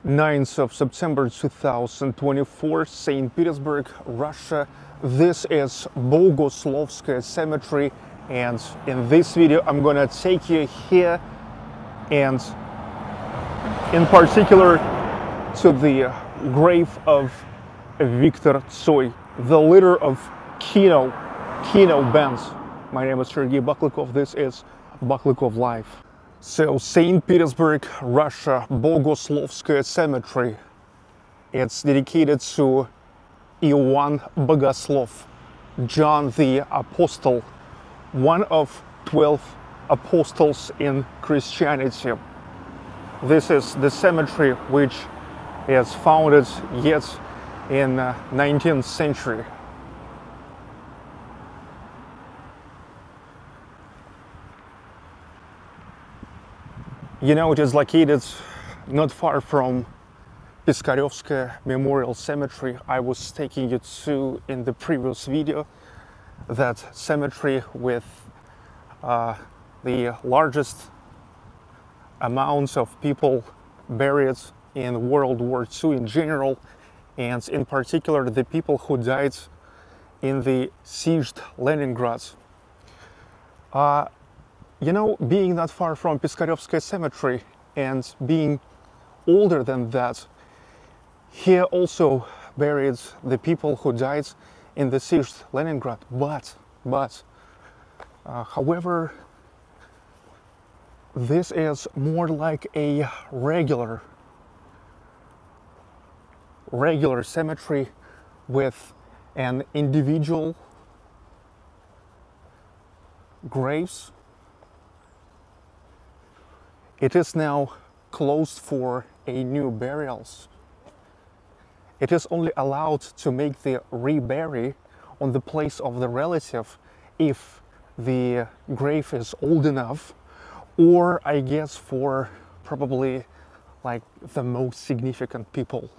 9th of September 2024, St. Petersburg, Russia. This is Bogoslovskoe Cemetery, and in this video I'm gonna take you here and in particular to the grave of Viktor Tsoi, the leader of Kino band. My name is Sergey Baklikov. This is Baklikov Live. So, St. Petersburg, Russia, Bogoslovskoe Cemetery. It's dedicated to Ivan Bogoslov, John the Apostle, one of 12 apostles in Christianity. This is the cemetery which is founded yet in 19th century. You know, it is located not far from PISKARYOVSKOYE Memorial Cemetery. I was taking you to in the previous video, that cemetery with the largest amounts of people buried in World War II in general, and in particular the people who died in the sieged Leningrad. You know, being not far from PISKARYOVSKOYE Cemetery and being older than that, here also buried the people who died in the sieged Leningrad. However, this is more like a regular cemetery with an individual graves. It is now closed for a new burials. It is only allowed to make the rebury on the place of the relative if the grave is old enough, or I guess for probably like the most significant people.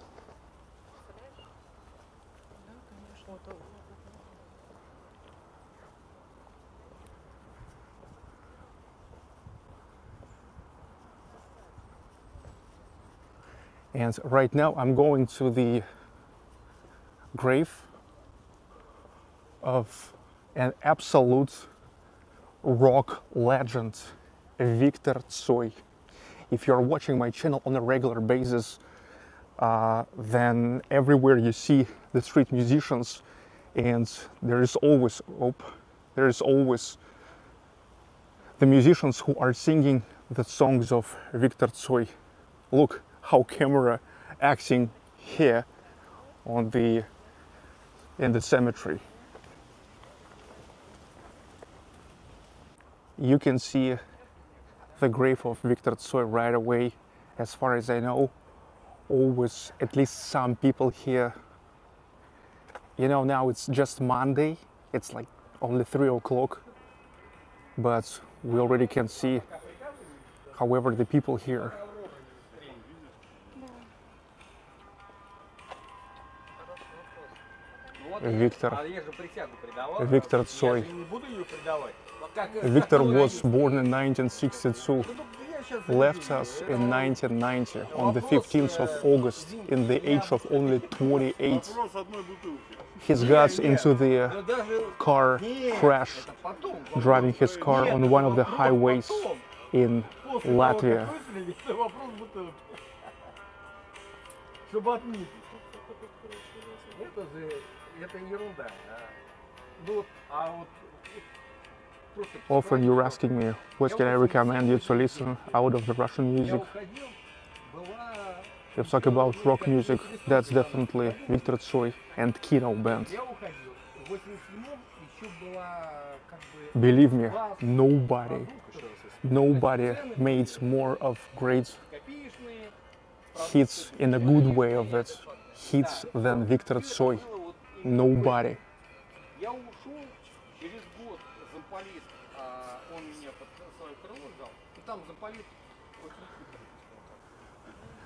And right now I'm going to the grave of an absolute rock legend, Viktor Tsoi. If you're watching my channel on a regular basis, then everywhere you see the street musicians, and there is always the musicians who are singing the songs of Viktor Tsoi. Look how camera acting here on in the cemetery. You can see the grave of Viktor Tsoi right away. As far as I know, always at least some people here. You know, now it's just Monday, it's like only 3 o'clock, but we already can see, however, the people here. Viktor Tsoi. Viktor was born in 1962, left us in 1990 on the 15th of August in the age of only 28. He got into the car crash, driving his car on one of the highways in Latvia. Often you're asking me, what can I recommend you to listen out of the Russian music? If you talk about rock music, that's definitely Viktor Tsoi and Kino band. Believe me, nobody made more of great hits in a good way of it, hits than Viktor Tsoi. Nobody.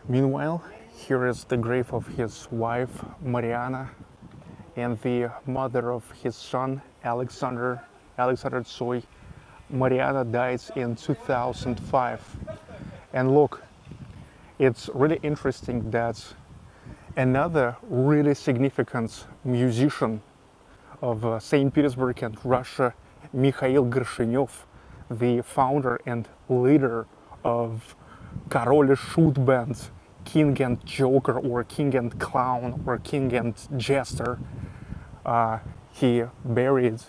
Meanwhile, here is the grave of his wife, Mariana, and the mother of his son, Alexander Tsoi. Mariana died in 2005. And look, It's really interesting that another really significant musician of St. Petersburg and Russia, Mikhail Gorshenyov, the founder and leader of Korol shoot band, King and Joker, or King and Clown, or King and Jester, he buried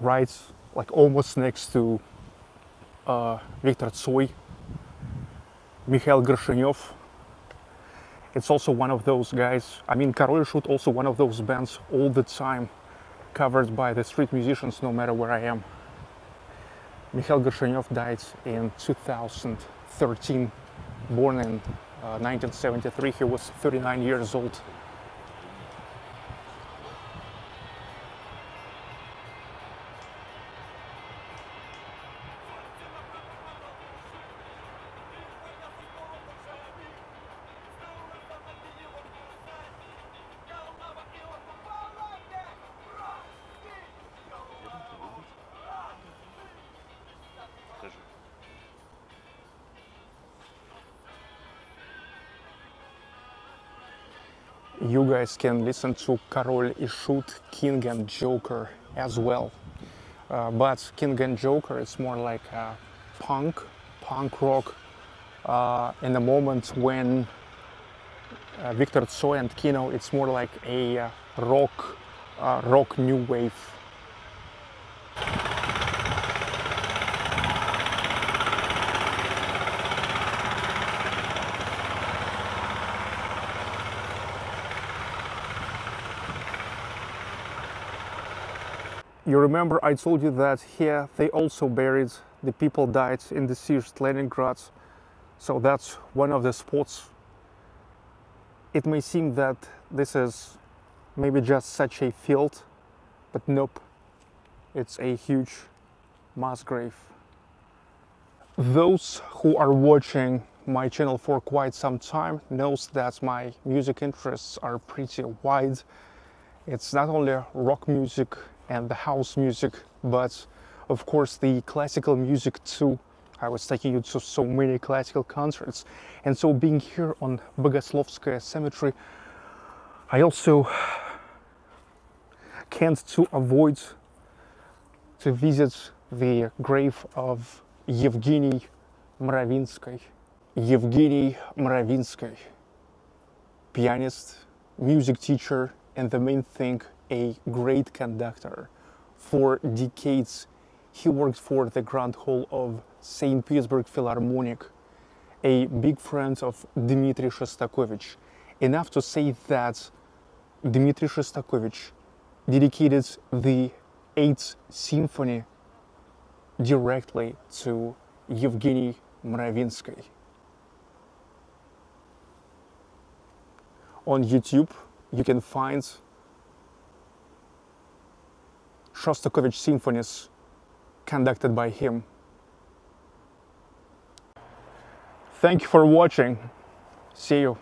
right like almost next to Viktor Tsoi. Mikhail Gorshenyov, it's also one of those guys. I mean, Korol shoot also one of those bands all the time, covered by the street musicians no matter where I am. Mikhail Gorshenyov died in 2013, born in 1973. He was 39 years old. You guys can listen to Korol shoot King and Joker as well. But King and Joker is more like punk rock. In the moment when Viktor Tsoi and Kino, it's more like a rock new wave. You remember I told you that here they also buried the people died in the siege Leningrad. So that's one of the spots. It may seem that this is maybe just such a field, but nope, it's a huge mass grave. Those who are watching my channel for quite some time knows that my music interests are pretty wide. It's not only rock music and the house music, but of course the classical music too. I was taking you to so many classical concerts, and so being here on Bogoslovskoe Cemetery, I also can't to avoid to visit the grave of Evgeny Mravinsky. Evgeny Mravinsky, pianist, music teacher, and the main thing, a great conductor. For decades, he worked for the Grand Hall of St Petersburg Philharmonic, a big friend of Dmitri Shostakovich. Enough to say that Dmitri Shostakovich dedicated the 8th Symphony directly to Evgeny Mravinsky. On YouTube, you can find Shostakovich symphonies conducted by him. Thank you for watching. See you.